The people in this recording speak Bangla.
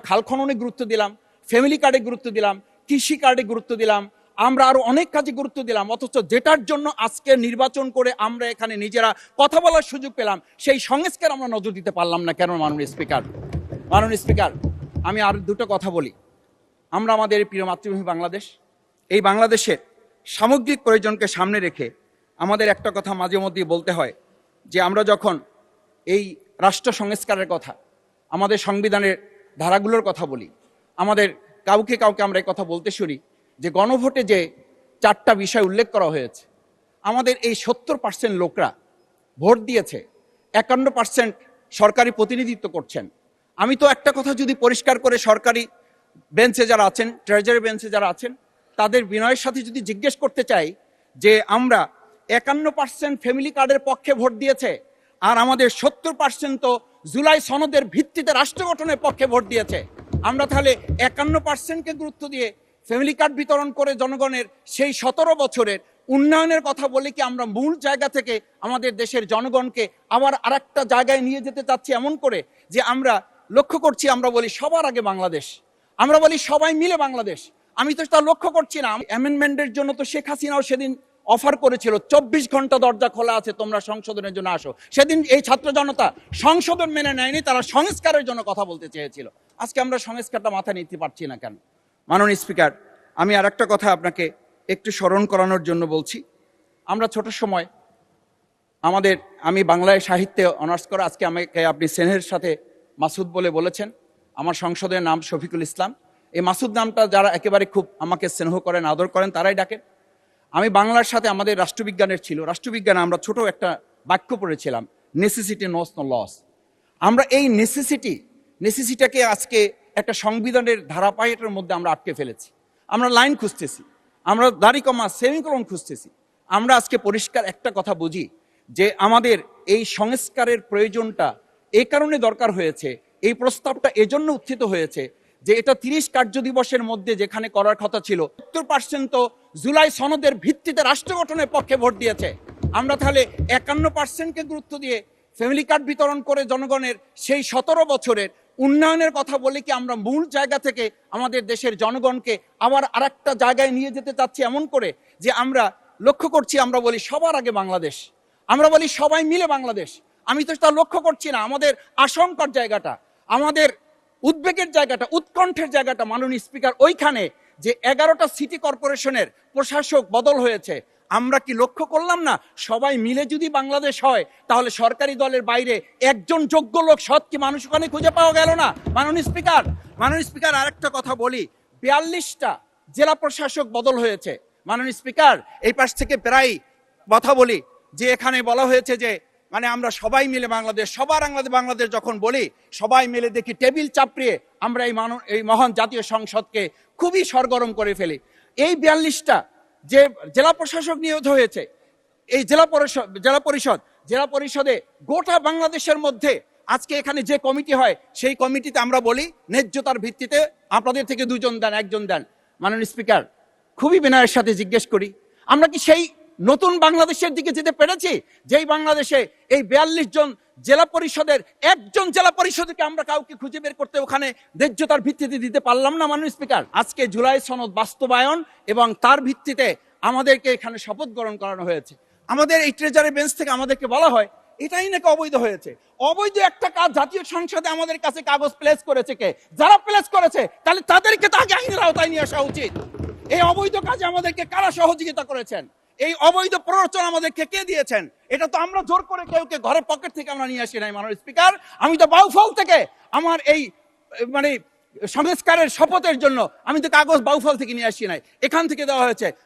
খাল খননে গুরুত্ব দিলাম, ফ্যামিলি কার্ডে গুরুত্ব দিলাম, কৃষি কার্ডে গুরুত্ব দিলাম, আমরা আরো অনেক কাজে গুরুত্ব দিলাম, অথচ যেটার জন্য আজকে নির্বাচন করে আমরা এখানে নিজেরা কথা বলার সুযোগ পেলাম সেই সংস্কার আমরা নজর দিতে পারলাম না কেন? মাননীয় স্পিকার, আমি আর দুটো কথা বলি। আমরা আমাদের প্রিয় মাতৃভূমি বাংলাদেশ, এই বাংলাদেশের সামগ্রিক প্রয়োজনকে সামনে রেখে আমাদের একটা কথা মাঝে মধ্যেই বলতে হয় যে আমরা যখন এই রাষ্ট্র সংস্কারের কথা, আমাদের সংবিধানের ধারাগুলোর কথা বলি, আমাদের কাউকে আমরা এই কথা বলতে শুনি যে গণভোটে যে 4টা বিষয় উল্লেখ করা হয়েছে, আমাদের এই 70% লোকরা ভোট দিয়েছে, 51% সরকারি প্রতিনিধিত্ব করছেন। আমি তো একটা কথা যদি পরিষ্কার করে সরকারি বেঞ্চে যারা আছেন, ট্রেজারি বেঞ্চে যারা আছেন, তাদের বিনয়ের সাথে যদি জিজ্ঞেস করতে চাই যে আমরা 51% ফ্যামিলি কার্ডের পক্ষে ভোট দিয়েছে আর আমাদের 70% তো জুলাই সনদের ভিত্তিতে রাষ্ট্র গঠনের পক্ষে ভোট দিয়েছে, আমরা তাহলে 51%কে গুরুত্ব দিয়ে ফ্যামিলি কার্ড বিতরণ করে জনগণের সেই 17 বছরের উন্নয়নের কথা বলে কি আমরা মূল জায়গা থেকে আমাদের দেশের জনগণকে আবার আরেকটা জায়গায় নিয়ে যেতে চাচ্ছি এমন করে যে আমরা লক্ষ্য করছি, আমরা বলি সবার আগে বাংলাদেশ, আমরা বলি সবাই মিলে বাংলাদেশ। আমি তো তা লক্ষ্য করছি না। অ্যামেন্ডমেন্টের জন্য তো শেখ হাসিনাও সেদিন অফার করেছিল 24 ঘন্টা দরজা খোলা আছে, তোমরা সংশোধনের জন্য আসো। সেদিন এই ছাত্র জনতা সংশোধন মেনে নেয়নি, তারা সংস্কারের জন্য কথা বলতে চেয়েছিল। আজকে আমরা সংস্কারটা মাথায় নিতে পারছি না কেন? মাননীয় স্পিকার, আমি আর একটা কথা আপনাকে একটু স্মরণ করানোর জন্য বলছি। আমরা ছোট সময় আমি বাংলায় সাহিত্যে অনার্স করা, আজকে আমাকে আপনি স্নেহের সাথে মাসুদ বলে বলেছেন। আমার সংসদের নাম শফিকুল ইসলাম। এই মাসুদ নামটা যারা একেবারে খুব আমাকে স্নেহ করেন, আদর করেন, তারাই ডাকেন। আমি বাংলার সাথে আমাদের রাষ্ট্রবিজ্ঞানের ছিল, রাষ্ট্রবিজ্ঞানে আমরা ছোট একটা বাক্য পড়েছিলাম, নেসেসিটি নোস নো লস। আমরা এই নেসেসিটিকে আজকে একটা সংবিধানের ধারাবাহিকের মধ্যে আমরা আটকে ফেলেছি। আমরা লাইন খুঁজতেছি, আমরা দাড়ি কমা সেমিকোলন খুঁজতেছি। আমরা আজকে পরিষ্কার একটা কথা বুঝি যে আমাদের এই সংস্কারের প্রয়োজনটা এই কারণে দরকার হয়েছে, এই প্রস্তাবটা এজন্য উত্থিত হয়েছে যে এটা 30 কার্য দিবসের মধ্যে যেখানে করার কথা ছিল, 70% তো জুলাই সনদের ভিত্তিতে রাষ্ট্র গঠনের পক্ষে ভোট দিয়েছে, আমরা তাহলে 51%কে গুরুত্ব দিয়ে ফ্যামিলি কার্ড বিতরণ করে জনগণের সেই 17 বছরের উন্নয়নের কথা বলে কি আমরা মূল জায়গা থেকে আমাদের দেশের জনগণকে আবার আরেকটা জায়গায় নিয়ে যেতে চাচ্ছি এমন করে যে আমরা লক্ষ্য করছি, আমরা বলি সবার আগে বাংলাদেশ, আমরা বলি সবাই মিলে বাংলাদেশ। আমি তো তা লক্ষ্য করছি না। আমাদের আশঙ্কার জায়গাটা, আমাদের উদ্বেগের জায়গাটা, উৎকণ্ঠের জায়গাটা মাননীয় স্পিকার ওইখানে যে 11টা সিটি কর্পোরেশনের প্রশাসক বদল হয়েছে। আমরা কি লক্ষ্য করলাম না সবাই মিলে যদি বাংলাদেশ হয় তাহলে সরকারি দলের বাইরে একজন যোগ্য লোক, সৎ কি মানুষ ওখানে খুঁজে পাওয়া গেল না? মাননীয় স্পিকার আরেকটা কথা বলি, 42টা জেলা প্রশাসক বদল হয়েছে। মাননীয় স্পিকার, এই পাশ থেকে প্রায় কথা বলি যে এখানে বলা হয়েছে যে আমরা সবাই মিলে বাংলাদেশ, সবার বাংলাদেশ যখন বলি, সবাই মিলে দেখি টেবিল চাপড়িয়ে আমরা এই মহান জাতীয় সংসদকে খুবই সরগরম করে ফেলি। এই 42টা যে জেলা প্রশাসক নিয়োজিত হয়েছে, এই জেলা পরিষদে গোটা বাংলাদেশের মধ্যে আজকে এখানে যে কমিটি হয় সেই কমিটিতে আমরা বলি ন্যায্যতার ভিত্তিতে আপনাদের থেকে 2 জন দেন, 1 জন দেন। মাননীয় স্পিকার, খুবই বিনয়ের সাথে জিজ্ঞেস করি, আমরা কি সেই নতুন বাংলাদেশের দিকে যেতে পেরেছি যেই বাংলাদেশে এই 42 জন জেলা পরিষদের একজন জেলা পরিষদকে আমরা কাউকে খুঁজে বের করতে ওখানে ন্যায্যতার ভিত্তিতে দিতে পারলাম না? মাননীয় স্পিকার, আজকে জুলাই সনদ বাস্তবায়ন এবং তার ভিত্তিতে আমাদেরকে এখানে শপথ গ্রহণ করানো হয়েছে। আমাদের এই ট্রেজারি বেঞ্চ থেকে আমাদেরকে বলা হয় এটাই নাকি অবৈধ হয়েছে। অবৈধ একটা কাজ জাতীয় সংসদে আমাদের কাছে কাগজ প্লেস করেছে কে? যারা প্লেস করেছে তাহলে তাদেরকে তো আগে আইনের আওতায় নিয়ে আসা উচিত। এই অবৈধ কাজে আমাদেরকে কারা সহযোগিতা করেছেন? এই অবৈধ প্ররোচনা আমাদেরকে কে দিয়েছেন? এটা তো আমরা জোর করে কেউকে ঘরের পকেট থেকে আমরা নিয়ে আসি নাই। মাননীয় স্পিকার, আমি তো বাউফল থেকে আমার এই সংস্কারের শপথের জন্য আমি তো কাগজ বাউফল থেকে নিয়ে আসি নাই, এখান থেকে দেওয়া হয়েছে।